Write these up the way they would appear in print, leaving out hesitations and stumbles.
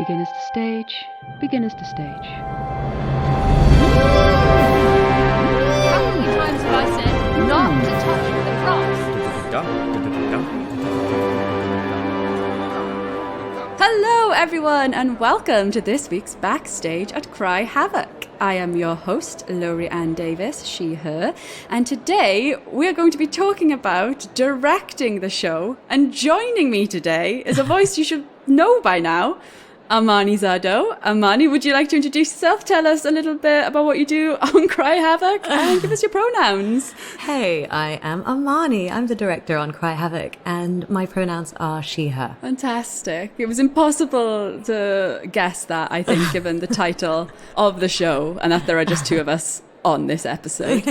Beginners to stage, beginners to stage. How many times have I said not to touch the cross? Hello everyone and welcome to this week's Backstage at Cry Havoc. I am your host, Laurie Ann Davis, she, her, and today we're going to be talking about directing the show, and joining me today is a voice you should know by now, Amani Zado. Amani, would you like to introduce yourself? Tell us a little bit about what you do on Cry Havoc and give us your pronouns. Hey, I am Amani. I'm the director on Cry Havoc and my pronouns are she, her. Fantastic. It was impossible to guess that, I think, given the title of the show and that there are just two of us on this episode.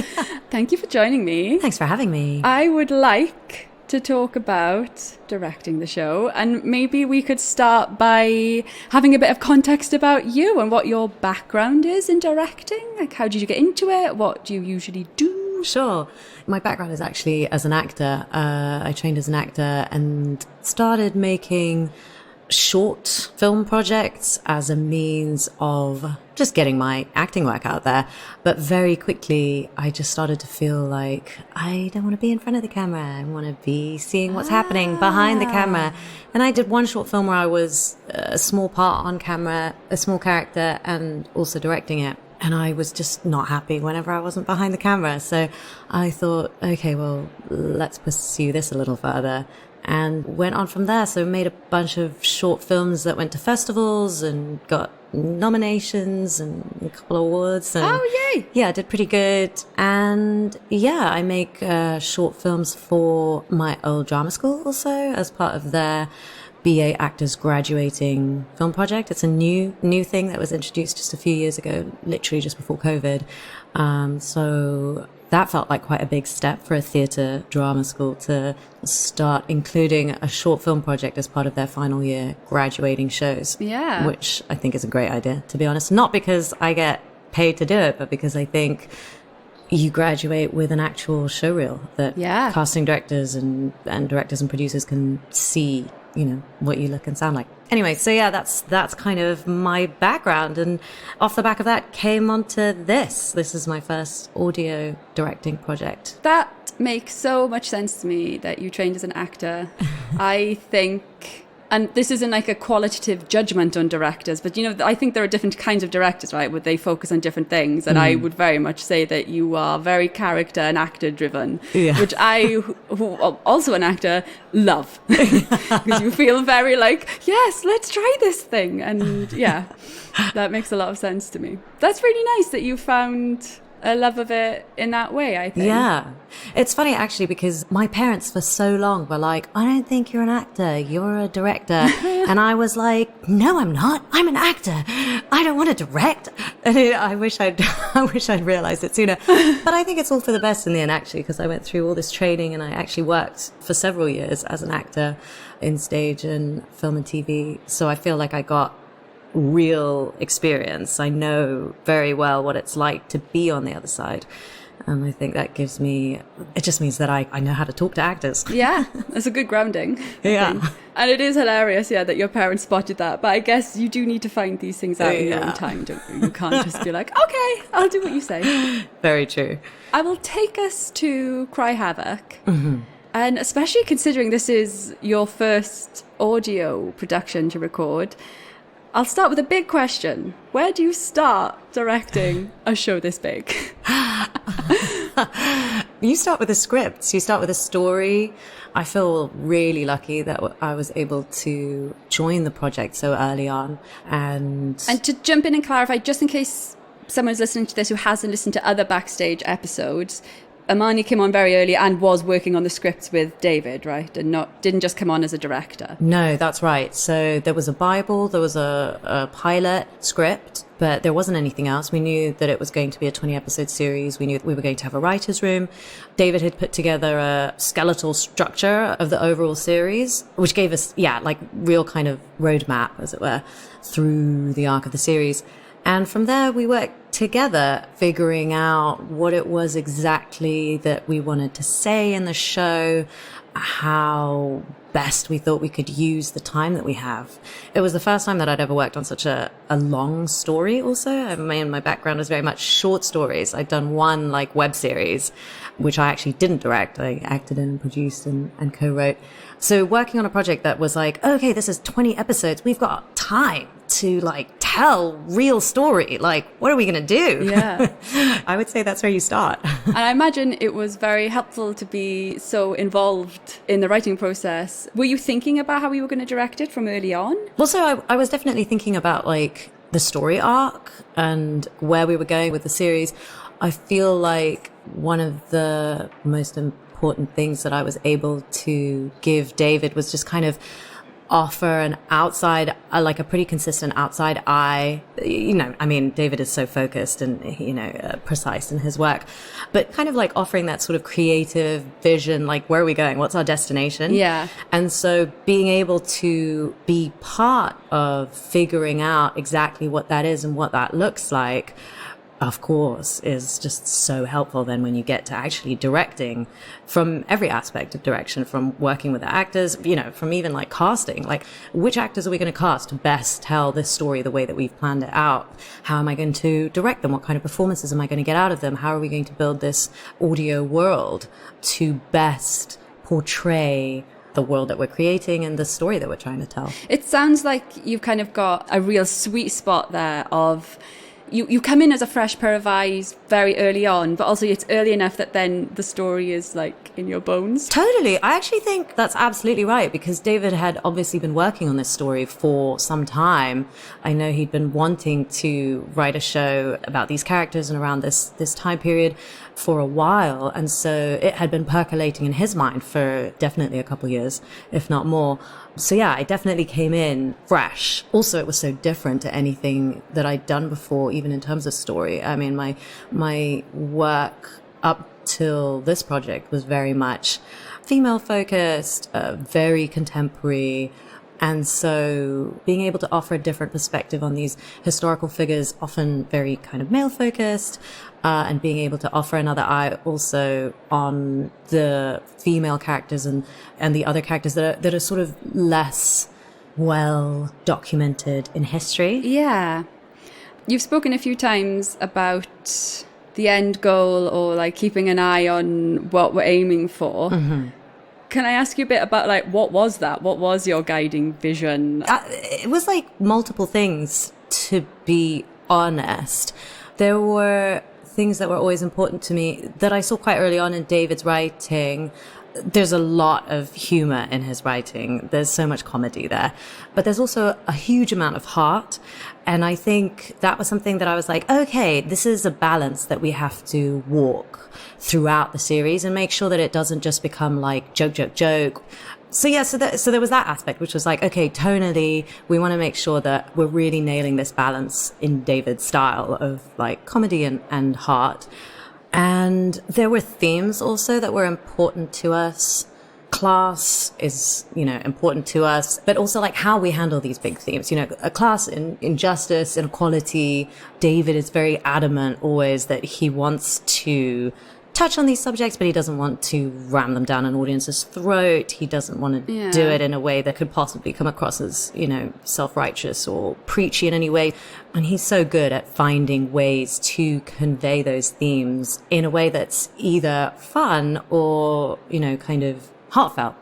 Thank you for joining me. Thanks for having me. I would like to talk about directing the show, and maybe we could start by having a bit of context about you and what your background is in directing. Like, how did you get into it? What do you usually do? Sure. My background is actually as an actor. I trained as an actor and started making short film projects as a means of just getting my acting work out there. But very quickly, I just started to feel like I don't want to be in front of the camera. I want to be seeing what's happening behind the camera. And I did one short film where I was a small part on camera, a small character, and also directing it. And I was just not happy whenever I wasn't behind the camera. So I thought, okay, well, let's pursue this a little further. And went on from there. So made a bunch of short films that went to festivals and got nominations and a couple of awards. And Oh, yay! yeah, did pretty good. And yeah, I make short films for my old drama school also as part of their BA Actors Graduating Film Project. It's a new thing that was introduced just a few years ago, literally just before COVID. So that felt like quite a big step for a theatre drama school to start including a short film project as part of their final year graduating shows. Yeah. Which I think is a great idea, to be honest. Not because I get paid to do it, but because I think you graduate with an actual showreel that casting directors and directors and producers can see, you know, what you look and sound like. Anyway, so yeah, that's kind of my background, and off the back of that came onto this. This is my first audio directing project. That makes so much sense to me that you trained as an actor. I think, and this isn't like a qualitative judgment on directors, but, you know, I think there are different kinds of directors, right, where they focus on different things. And I would very much say that you are very character and actor driven, which I, who also an actor, love. Because you feel very like, yes, let's try this thing. And yeah, that makes a lot of sense to me. That's really nice that you found a love of it in that way, I think. Yeah. It's funny, actually, because my parents for so long were like, I don't think you're an actor, you're a director. And I was like, no, I'm not. I'm an actor. I don't want to direct. And I wish I'd realized it sooner. But I think it's all for the best in the end, actually, because I went through all this training and I actually worked for several years as an actor in stage and film and TV. So I feel like I got real experience. I know very well what it's like to be on the other side. And I think that gives me, it just means that I know how to talk to actors. Yeah, it's a good grounding. Yeah. And it is hilarious, yeah, that your parents spotted that. But I guess you do need to find these things out in your own time, don't you? You can't just be like, okay, I'll do what you say. Very true. I will take us to Cry Havoc. Mm-hmm. And especially considering this is your first audio production to record, I'll start with a big question. Where do you start directing a show this big? You start with a script. You start with a story. I feel really lucky that I was able to join the project so early on. And to jump in and clarify, just in case someone's listening to this who hasn't listened to other Backstage episodes, Amani came on very early and was working on the scripts with David, right? And didn't just come on as a director. No, that's right. So there was a Bible, there was a pilot script, but there wasn't anything else. We knew that it was going to be a 20-episode series. We knew that we were going to have a writer's room. David had put together a skeletal structure of the overall series, which gave us, like real kind of roadmap, as it were, through the arc of the series. And from there, we worked together, figuring out what it was exactly that we wanted to say in the show, how best we thought we could use the time that we have. It was the first time that I'd ever worked on such a long story also. I mean, my background was very much short stories. I'd done one like web series, which I actually didn't direct. I acted in and produced and co-wrote. So working on a project that was like, okay, this is 20 episodes. We've got time to like tell real story. Like, what are we going to do? Yeah. I would say that's where you start. And I imagine it was very helpful to be so involved in the writing process. Were you thinking about how you were going to direct it from early on? Well, so I was definitely thinking about like the story arc and where we were going with the series. I feel like one of the most important things that I was able to give David was just kind of offer an outside, like a pretty consistent outside eye. You know, I mean, David is so focused and, you know, precise in his work, but kind of like offering that sort of creative vision, like, where are we going? What's our destination? Yeah. And so being able to be part of figuring out exactly what that is and what that looks like, of course, is just so helpful then when you get to actually directing, from every aspect of direction, from working with the actors, you know, from even like casting, like which actors are we going to cast to best tell this story the way that we've planned it out? How am I going to direct them? What kind of performances am I going to get out of them? How are we going to build this audio world to best portray the world that we're creating and the story that we're trying to tell? It sounds like you've kind of got a real sweet spot there of you come in as a fresh pair of eyes very early on, but also it's early enough that then the story is like in your bones. Totally. I actually think that's absolutely right, because David had obviously been working on this story for some time. I know he'd been wanting to write a show about these characters and around this time period for a while. And so it had been percolating in his mind for definitely a couple years, if not more. So yeah, I definitely came in fresh. Also, it was so different to anything that I'd done before, even in terms of story. I mean, my work up till this project was very much female focused, very contemporary. And so being able to offer a different perspective on these historical figures, often very kind of male focused, and being able to offer another eye also on the female characters and the other characters that are sort of less well documented in history. Yeah. You've spoken a few times about the end goal, or like keeping an eye on what we're aiming for. Mm-hmm. Can I ask you a bit about like, what was that? What was your guiding vision? It was like multiple things, to be honest. There were things that were always important to me that I saw quite early on in David's writing. There's a lot of humor in his writing. There's so much comedy there, but there's also a huge amount of heart. And I think that was something that I was like, okay, this is a balance that we have to walk throughout the series and make sure that it doesn't just become like joke. So yeah, so there was that aspect, which was like, okay, tonally, we want to make sure that we're really nailing this balance in David's style of like comedy and heart. And there were themes also that were important to us. Class is, you know, important to us, but also like how we handle these big themes, you know, a class in injustice, inequality. David is very adamant always that he wants to touch on these subjects, but he doesn't want to ram them down an audience's throat. He doesn't want to do it in a way that could possibly come across as, you know, self-righteous or preachy in any way. And he's so good at finding ways to convey those themes in a way that's either fun or, you know, kind of heartfelt.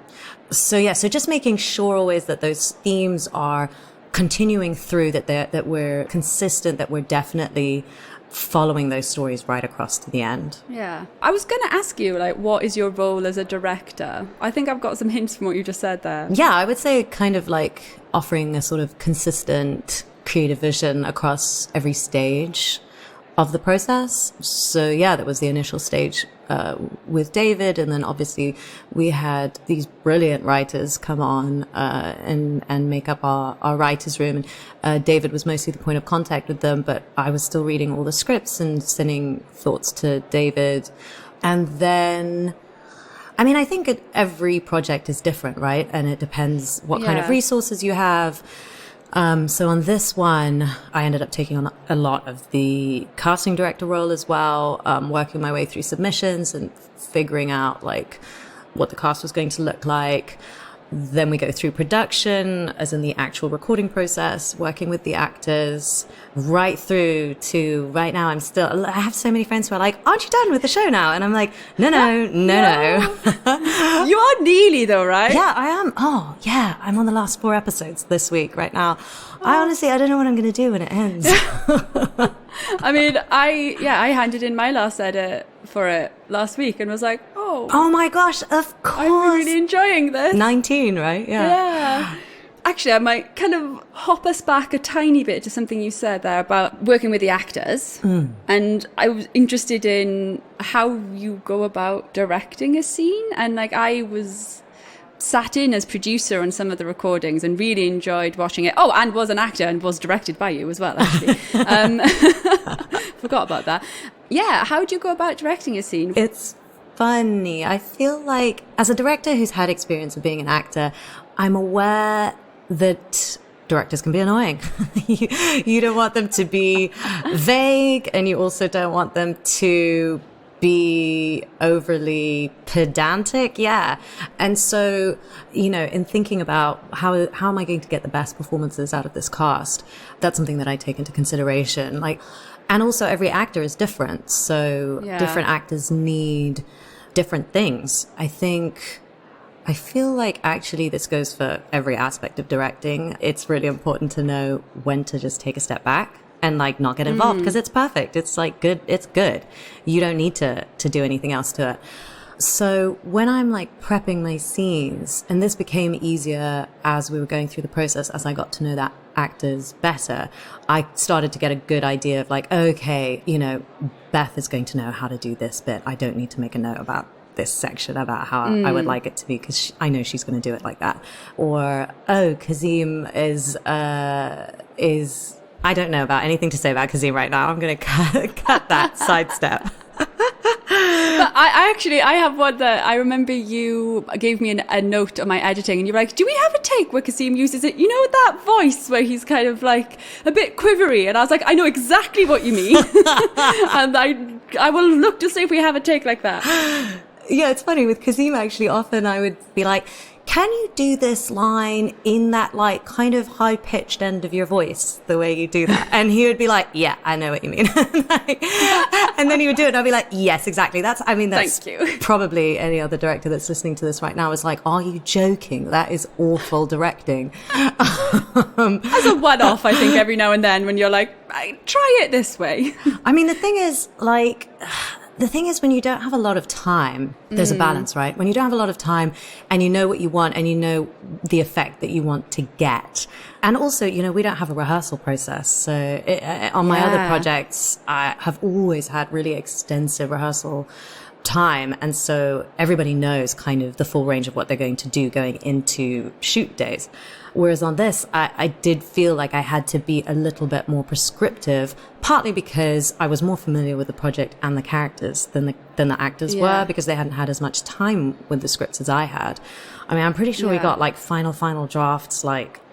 So yeah, so just making sure always that those themes are continuing through, that we're consistent, that we're definitely following those stories right across to the end. Yeah. I was going to ask you, like, what is your role as a director? I think I've got some hints from what you just said there. Yeah, I would say kind of like offering a sort of consistent creative vision across every stage of the process. So yeah, that was the initial stage with David, and then obviously we had these brilliant writers come on and make up our writers' room. And David was mostly the point of contact with them, but I was still reading all the scripts and sending thoughts to David. And then, I mean, I think every project is different, right? And it depends what kind of resources you have. So on this one, I ended up taking on a lot of the casting director role as well, working my way through submissions and figuring out like what the cast was going to look like. Then we go through production, as in the actual recording process, working with the actors, right through to right now. I have so many friends who are like, aren't you done with the show now? And I'm like, no. You are nearly though, right? Yeah, I am. Oh, yeah. I'm on the last 4 episodes this week right now. I don't know what I'm going to do when it ends. I mean, I handed in my last edit for it last week and was like, oh my gosh, of course. I'm really enjoying this. 19, right? Yeah. Actually, I might kind of hop us back a tiny bit to something you said there about working with the actors. And I was interested in how you go about directing a scene. And like, I was sat in as producer on some of the recordings and really enjoyed watching it. Oh, and was an actor and was directed by you as well, actually. Forgot about that. Yeah, how do you go about directing a scene? It's funny. I feel like as a director who's had experience of being an actor, I'm aware that directors can be annoying. You don't want them to be vague, and you also don't want them to be overly pedantic. Yeah. And so, in thinking about how am I going to get the best performances out of this cast, that's something that I take into consideration. And also every actor is different. So different actors need different things. I feel like actually this goes for every aspect of directing. It's really important to know when to just take a step back and not get involved, because it's perfect. It's good. It's good. You don't need to do anything else to it. So when I'm prepping my scenes, and this became easier as we were going through the process, as I got to know that actors better, I started to get a good idea of okay, Beth is going to know how to do this bit. I don't need to make a note about this section about how I would like it to be, because I know she's going to do it like that. Or, Kazim is I don't know about anything to say about Kazim right now. I'm going to cut that sidestep. But I have one that I remember you gave me a note on my editing, and you were like, do we have a take where Kasim uses it? That voice where he's kind of a bit quivery. And I was like, I know exactly what you mean. And I will look to see if we have a take like that. Yeah, it's funny with Kazim, actually. Often I would be like, can you do this line in that kind of high pitched end of your voice, the way you do that? And he would be like, yeah, I know what you mean. And then he would do it, and I'd be like, yes, exactly. That's Thank you. Probably any other director that's listening to this right now is like, are you joking? That is awful directing. As a one-off, I think every now and then when you're like, try it this way. I mean, the thing is when you don't have a lot of time, there's a balance, right? When you don't have a lot of time and you know what you want and you know the effect that you want to get. And also, we don't have a rehearsal process. So on my other projects, I have always had really extensive rehearsal time. And so everybody knows kind of the full range of what they're going to do going into shoot days. Whereas on this, I did feel like I had to be a little bit more prescriptive, partly because I was more familiar with the project and the characters than the actors were, because they hadn't had as much time with the scripts as I had. I mean, I'm pretty sure we got final drafts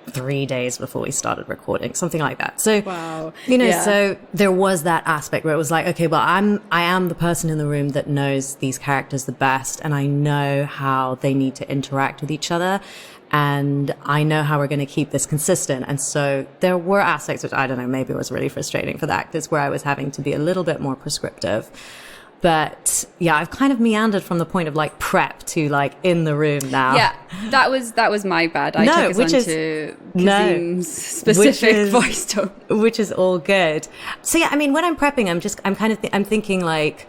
3 days before we started recording, something like that. So, wow. So there was that aspect where it was okay, well, I am the person in the room that knows these characters the best, and I know how they need to interact with each other. And I know how we're going to keep this consistent. And so there were aspects which, I don't know, maybe it was really frustrating for the actors, where I was having to be a little bit more prescriptive. But yeah, I've kind of meandered from the point of like prep to like in the room now. Yeah, that was my bad. I took us onto Kazim's specific voice tone, which is all good. So yeah, I mean, when I'm prepping, I'm thinking like,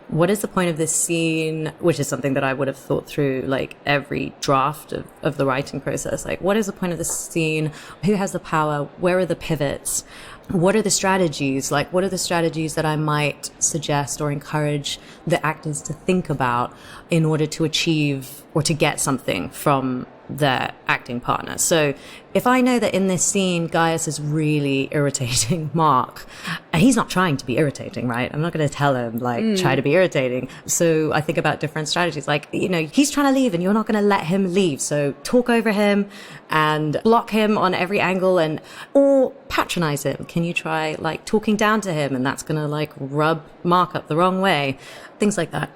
what is the point of this scene? Which is something that I would have thought through like every draft of the writing process. Like, what is the point of this scene? Who has the power? Where are the pivots? What are the strategies? Like, what are the strategies that I might suggest or encourage the actors to think about in order to achieve or to get something from their acting partner? So if I know that in this scene, Gaius is really irritating Mark, and he's not trying to be irritating, right? I'm not going to tell him, like, try to be irritating. So I think about different strategies. Like, you know, he's trying to leave and you're not going to let him leave. So talk over him and block him on every angle or patronize him. Can you try, like, talking down to him? And that's going to, like, rub Mark up the wrong way. Things like that.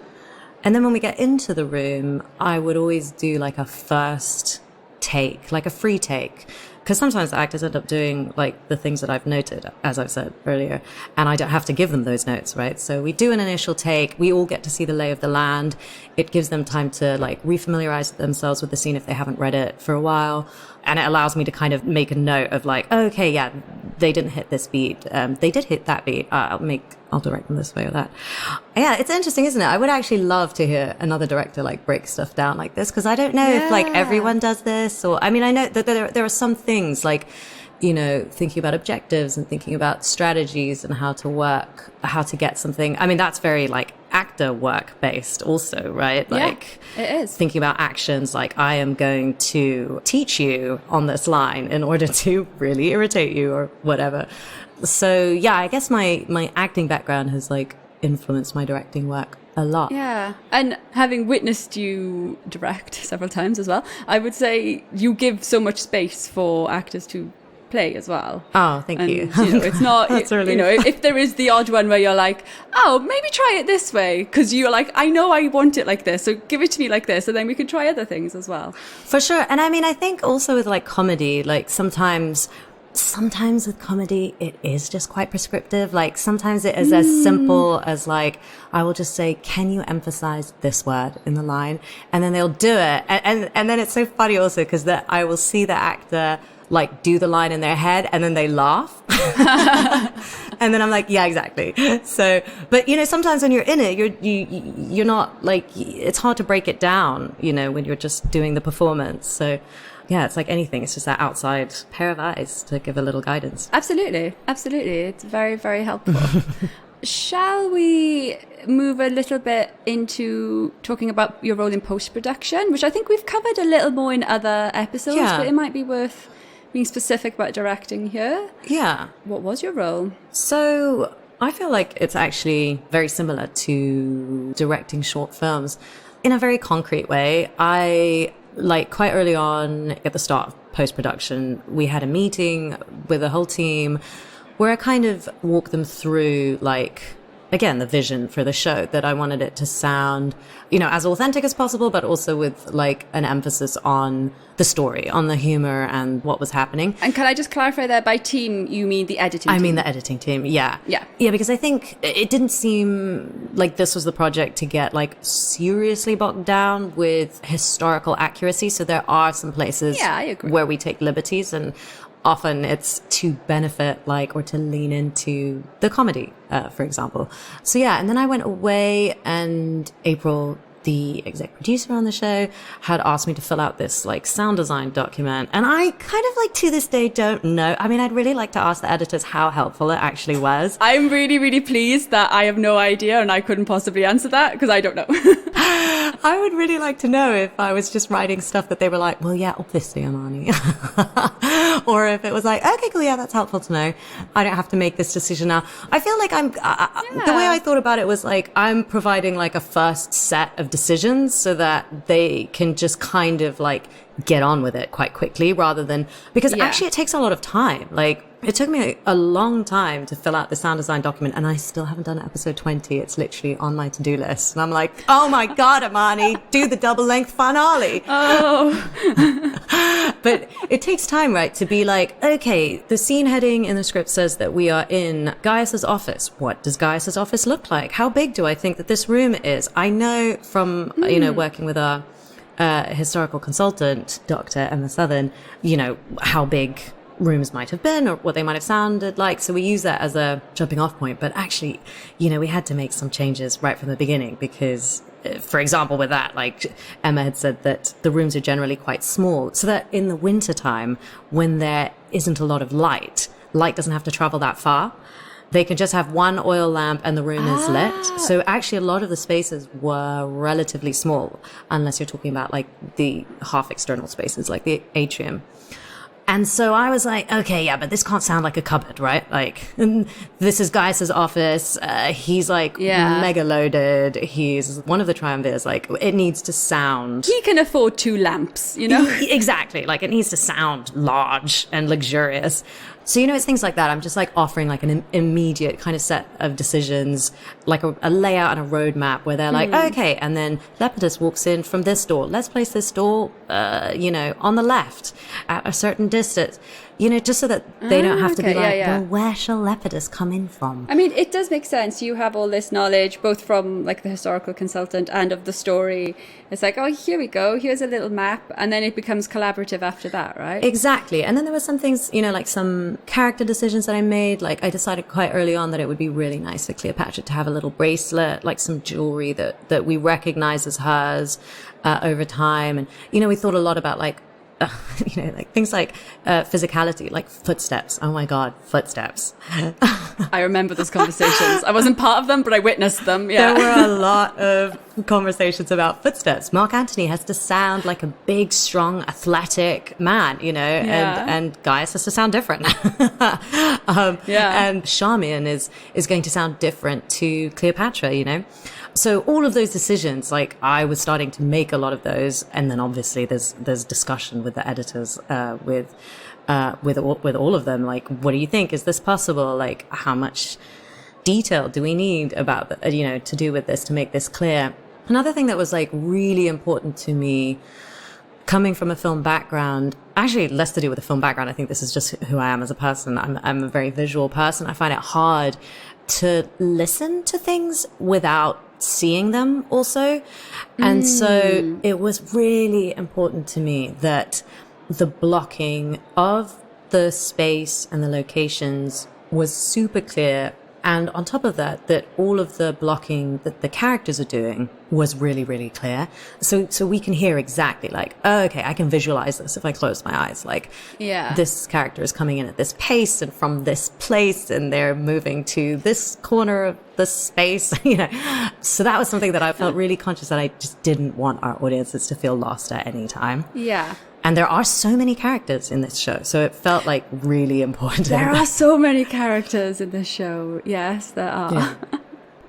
And then when we get into the room, I would always do like a first take, like a free take. Because sometimes actors end up doing like the things that I've noted, as I've said earlier, and I don't have to give them those notes, right? So we do an initial take. We all get to see the lay of the land. It gives them time to like refamiliarize themselves with the scene if they haven't read it for a while. And it allows me to kind of make a note of like, oh, okay, yeah, they didn't hit this beat. They did hit that beat. I'll direct them this way or that. Yeah, it's interesting, isn't it? I would actually love to hear another director like break stuff down like this, because I don't know if like everyone does this, or I mean, I know that there are some things like, you know, thinking about objectives and thinking about strategies and how to work, how to get something. I mean, that's very like actor work based also, right? Like it is. Thinking about actions like, I am going to teach you on this line in order to really irritate you or whatever. So yeah, I guess my acting background has like influenced my directing work a lot. Yeah. And having witnessed you direct several times as well, I would say you give so much space for actors to play as well. Oh, thank you. You know, it's not, really... you know, if there is the odd one where you're like, oh, maybe try it this way, because you're like, I know I want it like this, so give it to me like this, and then we can try other things as well. For sure. And I mean, I think also with like comedy, like sometimes with comedy, it is just quite prescriptive. Like sometimes it is as simple as like, I will just say, can you emphasize this word in the line? And then they'll do it. And then it's so funny also because that I will see the actor like do the line in their head and then they laugh. And then I'm like, yeah, exactly. So, but you know, sometimes when you're in it, you're not like, it's hard to break it down, you know, when you're just doing the performance. So yeah, it's like anything. It's just that outside pair of eyes to give a little guidance. Absolutely. Absolutely. It's very, very helpful. Shall we move a little bit into talking about your role in post-production, which I think we've covered a little more in other episodes, but it might be worth being specific about directing here. Yeah. What was your role? So I feel like it's actually very similar to directing short films in a very concrete way. Like quite early on at the start of post-production, we had a meeting with the whole team where I kind of walked them through like, again, the vision for the show, that I wanted it to sound, you know, as authentic as possible, but also with like an emphasis on the story, on the humor and what was happening. And can I just clarify there, by team, you mean the editing team? I mean the editing team, yeah. Yeah. Yeah, because I think it didn't seem like this was the project to get like seriously bogged down with historical accuracy. So there are some places I agree, where we take liberties, and often it's to benefit like, or to lean into the comedy, for example. So yeah, and then I went away, and April, the exec producer on the show, had asked me to fill out this like sound design document. And I kind of like to this day don't know. I mean, I'd really like to ask the editors how helpful it actually was. I'm really, really pleased that I have no idea and I couldn't possibly answer that because I don't know. I would really like to know if I was just writing stuff that they were like, well, yeah, obviously, Amani. Or if it was like, okay, cool, yeah, that's helpful to know. I don't have to make this decision now. I feel like the way I thought about it was like, I'm providing like a first set of decisions so that they can just kind of like get on with it quite quickly, rather than, because actually it takes a lot of time. Like, it took me a long time to fill out the sound design document, and I still haven't done episode 20. It's literally on my to-do list. And I'm like, oh my God, Amani, do the double-length finale. Oh. But it takes time, right, to be like, okay, the scene heading in the script says that we are in Gaius's office. What does Gaius's office look like? How big do I think that this room is? I know from, you know, working with our historical consultant, Dr. Emma Southern, you know, how big rooms might have been or what they might have sounded like. So we use that as a jumping off point. But actually, you know, we had to make some changes right from the beginning because, for example, with that, like Emma had said that the rooms are generally quite small, so that in the wintertime, when there isn't a lot of light doesn't have to travel that far. They can just have one oil lamp and the room is lit. So actually a lot of the spaces were relatively small, unless you're talking about like the half external spaces, like the atrium. And so I was like, okay, yeah, but this can't sound like a cupboard, right? Like, this is Gaius's office. He's like mega loaded. He's one of the triumvirs. Like, it needs to sound. He can afford 2 lamps, you know? Exactly. Like, it needs to sound large and luxurious. So, it's things like that. I'm just like offering like an immediate kind of set of decisions, like a layout and a roadmap where they're like, okay, and then Lepidus walks in from this door. Let's place this door, on the left at a certain distance, just so that they don't have to be like, well, where shall Lepidus come in from? I mean, it does make sense. You have all this knowledge, both from like the historical consultant and of the story. It's like, oh, here we go. Here's a little map. And then it becomes collaborative after that, right? Exactly. And then there were some things, like some character decisions that I made. Like I decided quite early on that it would be really nice for Cleopatra to have a little bracelet, like some jewelry that we recognize as hers over time. And, we thought a lot about like, like things like physicality, like footsteps. Oh my God, footsteps. I remember those conversations. I wasn't part of them, but I witnessed them. Yeah. There were a lot of conversations about footsteps. Mark Antony has to sound like a big, strong, athletic man, and Gaius has to sound different. And Charmian is going to sound different to Cleopatra, So all of those decisions, like I was starting to make a lot of those, and then obviously there's discussion with the editors, with all of them. Like, what do you think? Is this possible? Like, how much detail do we need about to do with this to make this clear? Another thing that was like really important to me, coming from a film background, actually less to do with the film background. I think this is just who I am as a person. I'm a very visual person. I find it hard to listen to things without seeing them also. And so it was really important to me that the blocking of the space and the locations was super clear. And on top of that, that all of the blocking that the characters are doing was really, really clear. So we can hear exactly like, oh, okay, I can visualize this if I close my eyes. Like, this character is coming in at this pace and from this place, and they're moving to this corner of the space, So that was something that I felt really conscious that I just didn't want our audiences to feel lost at any time. Yeah. And there are so many characters in this show, so it felt like really important. There are so many characters in this show. Yes, there are. Yeah.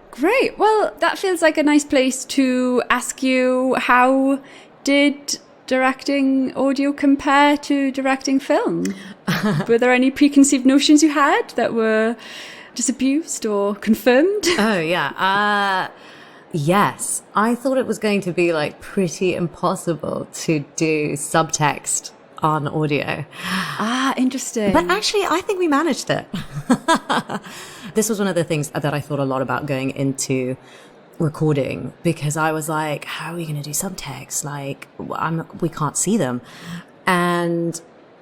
Great. Well, that feels like a nice place to ask you, how did directing audio compare to directing film? Were there any preconceived notions you had that were disabused or confirmed? Oh, yeah. Yes, I thought it was going to be like pretty impossible to do subtext on audio. Ah, interesting. But actually, I think we managed it. This was one of the things that I thought a lot about going into recording, because I was like, how are we going to do subtext? Like, we can't see them. And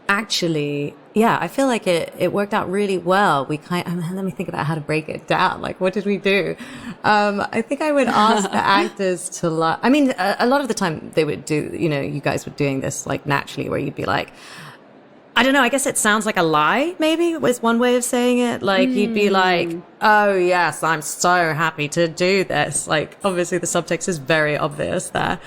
actually, I feel like it worked out really well. Let me think about how to break it down. Like, what did we do? I think I would ask the actors to a lot of the time they would do, you guys were doing this like naturally, where you'd be like, I don't know, I guess it sounds like a lie, maybe, was one way of saying it. Like, you'd be like, oh yes, I'm so happy to do this. Like, obviously the subtext is very obvious there.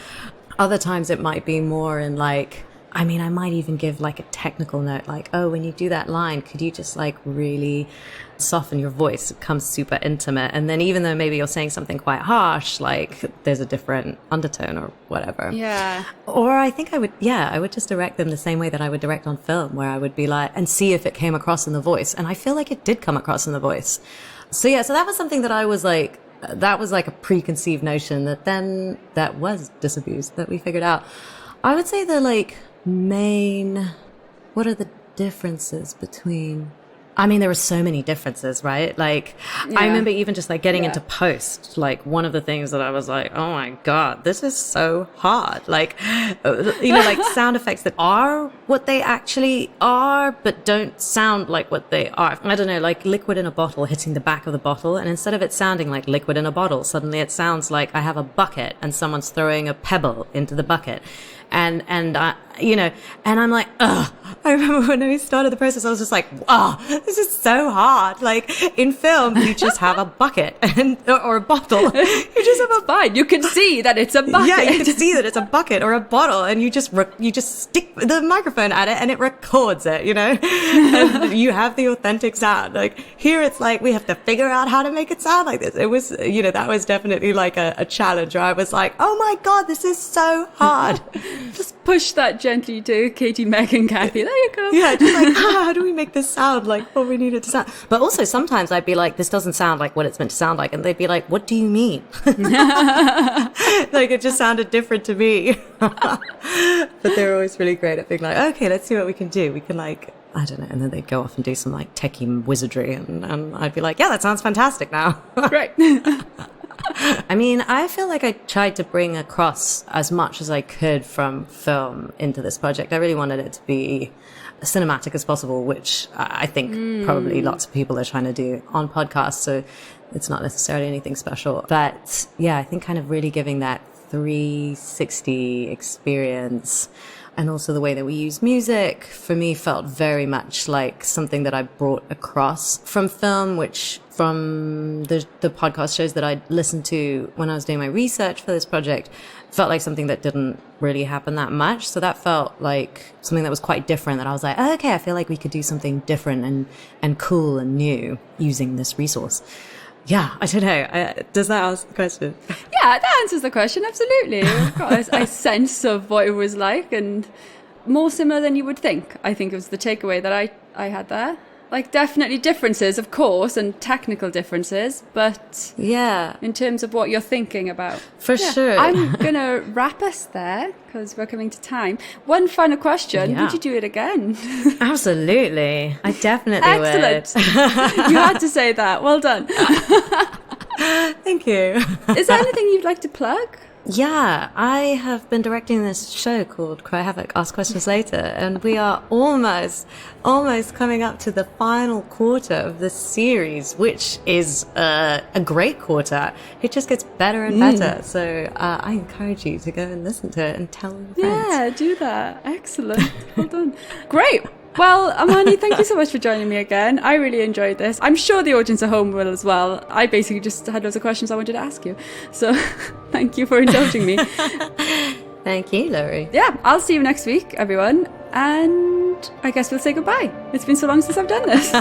Other times it might be more in like, I might even give like a technical note, like, oh, when you do that line, could you just like really soften your voice? It becomes super intimate. And then even though maybe you're saying something quite harsh, like there's a different undertone or whatever. Yeah. Or I think I would just direct them the same way that I would direct on film, where I would be like, and see if it came across in the voice. And I feel like it did come across in the voice. So that was something that I was like, that was like a preconceived notion that was disabused, that we figured out. I would say what are the differences between, there were so many differences, right? Like, I remember even just like getting into post, like one of the things that I was like, oh my God, this is so hard. Like, like sound effects that are what they actually are, but don't sound like what they are. I don't know, like liquid in a bottle hitting the back of the bottle. And instead of it sounding like liquid in a bottle, suddenly it sounds like I have a bucket and someone's throwing a pebble into the bucket. And I'm like, ugh. I remember when we started the process, I was just like, this is so hard. Like in film, you just have a bucket or a bottle. You just have a fine. You can see that it's a bucket. Yeah, you can see that it's a bucket or a bottle, and you just stick the microphone at it and it records it, and you have the authentic sound. Like here, it's like we have to figure out how to make it sound like this. It was, that was definitely like a challenge where I was like, oh my God, this is so hard. Just push that gently to Katie, Meg, and Kathy. There you go. Yeah, just like, how do we make this sound like what we need it to sound? But also sometimes I'd be like, this doesn't sound like what it's meant to sound like. And they'd be like, what do you mean? Like, it just sounded different to me. But they're always really great at being like, okay, let's see what we can do. We can like, I don't know. And then they'd go off and do some like techie wizardry. And I'd be like, yeah, that sounds fantastic now. Right. I mean, I feel like I tried to bring across as much as I could from film into this project. I really wanted it to be cinematic as possible, which I think probably lots of people are trying to do on podcasts. So it's not necessarily anything special. But yeah, I think kind of really giving that 360 experience, and also the way that we use music, for me felt very much like something that I brought across from film, which from the podcast shows that I listened to when I was doing my research for this project, felt like something that didn't really happen that much. So that felt like something that was quite different, that I was like, oh, okay, I feel like we could do something different and cool and new using this resource. Yeah, I don't know. Does that answer the question? Yeah, that answers the question, absolutely. I've got a sense of what it was like, and more similar than you would think. I think it was the takeaway that I had there. Like, definitely differences, of course, and technical differences, but yeah, in terms of what you're thinking about. For sure. I'm going to wrap us there because we're coming to time. One final question. Yeah. Would you do it again? Absolutely. I definitely Excellent. You had to say that. Well done. Thank you. Is there anything you'd like to plug? Yeah, I have been directing this show called Cry Havoc, Ask Questions Later, and we are almost coming up to the final quarter of this series, which is a great quarter. It just gets better and better. So I encourage you to go and listen to it and tell your friends. Yeah, do that. Excellent. Well done. Great. Well, Amani, thank you so much for joining me again. I really enjoyed this. I'm sure the audience at home will as well. I basically just had loads of questions I wanted to ask you. So thank you for indulging me. Thank you, Laurie. Yeah, I'll see you next week, everyone. And I guess we'll say goodbye. It's been so long since I've done this.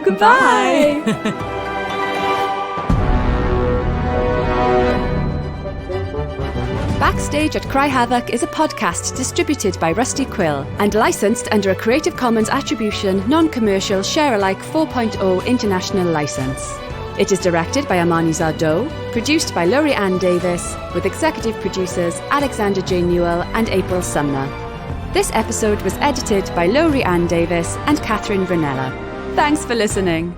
Goodbye. Bye. Backstage at Cry Havoc is a podcast distributed by Rusty Quill and licensed under a Creative Commons Attribution, Non-Commercial, Share-alike 4.0 international license. It is directed by Amani Zardo, produced by Laurie Ann Davis, with executive producers Alexander J. Newell and April Sumner. This episode was edited by Laurie Ann Davis and Catherine Vernella. Thanks for listening.